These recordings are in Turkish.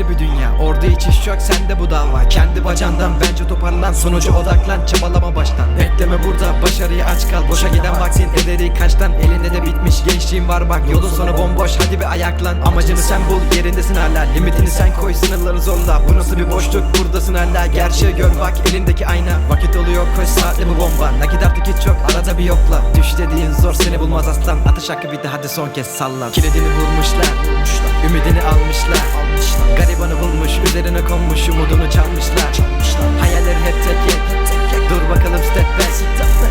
ayrı bir dünya. Orada hiç iş yok, sende bu dava. Kendi bacandan bence toparlan, sonucu odaklan, çabalama baştan. Bekleme burada, başarıya aç kal. Boşa giden vaktin ederi kaçtan. Elinde de bitmiş gençliğin var bak, yolun sonu bomboş, hadi bir ayaklan. Amacını sen bul, yerindesin hala. Limitini sen koy, sınırları zorla. Bu nasıl bir boşluk, buradasın hala. Gerçeği gör bak, elindeki ayna. Vakit oluyor, koş saatli bu bomba. Nakit artık hiç yok, arada bir yokla. Düş dediğin zor, seni bulmaz aslan. Atış hakkı bitti, hadi son kez sallan. Kilidini vurmuşlar, ümidini almışlar. Garibanı bulmuş, üzerine konmuş, umudunu çalmışlar. Hayalleri hep tek yek. Dur bakalım step back.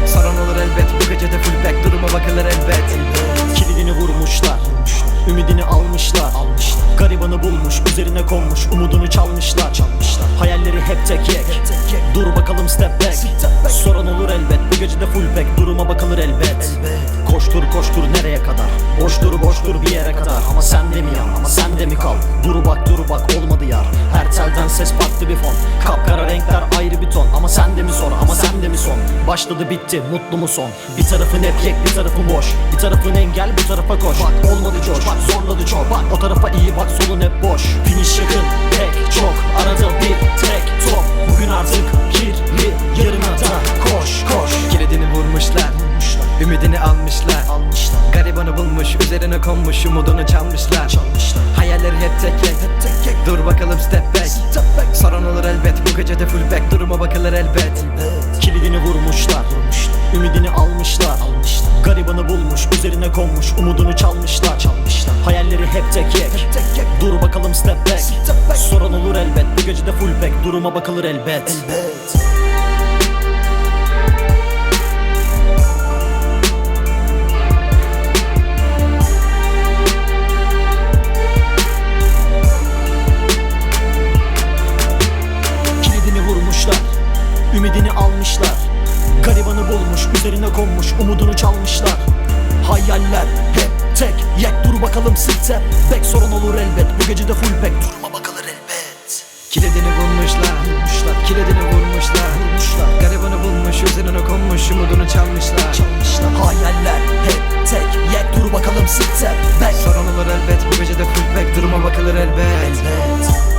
Sorun olur elbet, bu gece de full back. Duruma bakılır elbet. Kilidini vurmuşlar, ümidini almışlar. Garibanı bulmuş, üzerine konmuş, umudunu çalmışlar. Hayalleri hep tek yek. Dur bakalım step back. Soran olur elbet, bu gece de full back. Duruma bakılır elbet. Koştur koştur nereye kadar? Boştur bir yere kadar. Ama sen de mi yan, ama sen de mi kal? Dur bak olmadı yar. Her telden ses farklı bir fon. Kapkara renkler ayrı bir ton. Ama sen de mi sor, ama sen de mi son? Başladı bitti, mutlu mu son? Bir tarafın hep yek, bir tarafın boş. Bir tarafın engel, bu tarafa koş. Bak olmadı coş, bak zorladı çok. Bak o tarafa iyi bak, solun hep boş. Finish yakın, pek çok. Arada bir tek top. Bugün artık kirli, yarına da koş. Kilidini vurmuşlar, ümidini almışlar. Garibanı bulmuş, üzerine konmuş, umudunu çalmışlar. Hayalleri hep tek yek. Dur bakalım step back. Soran olur elbet, bu gece de full back. Duruma bakılır elbet. Kilidini vurmuşlar, ümidini almışlar. Garibanı bulmuş, üzerine konmuş, umudunu çalmışlar. Hayalleri hep tek yek. Dur bakalım step back. Soran olur elbet, bu gece de full back. Duruma bakılır elbet. Kilidini vurmuşlar, ümidini almışlar. Garibanı bulmuş, üzerine konmuş, umudunu çalmışlar. Hayaller hep tek yek. Dur bakalım step back. Sorun olur elbet, bu gece de full back. Duruma bakılır elbet. Kilidini vurmuşlar, kilidini vurmuşlar. Garibanı bulmuş, üzerine konmuş, umudunu çalmışlar. Hayaller hep tek yek. Dur bakalım step back. Sorun olur elbet, bu gece de full back. Duruma bakılır elbet.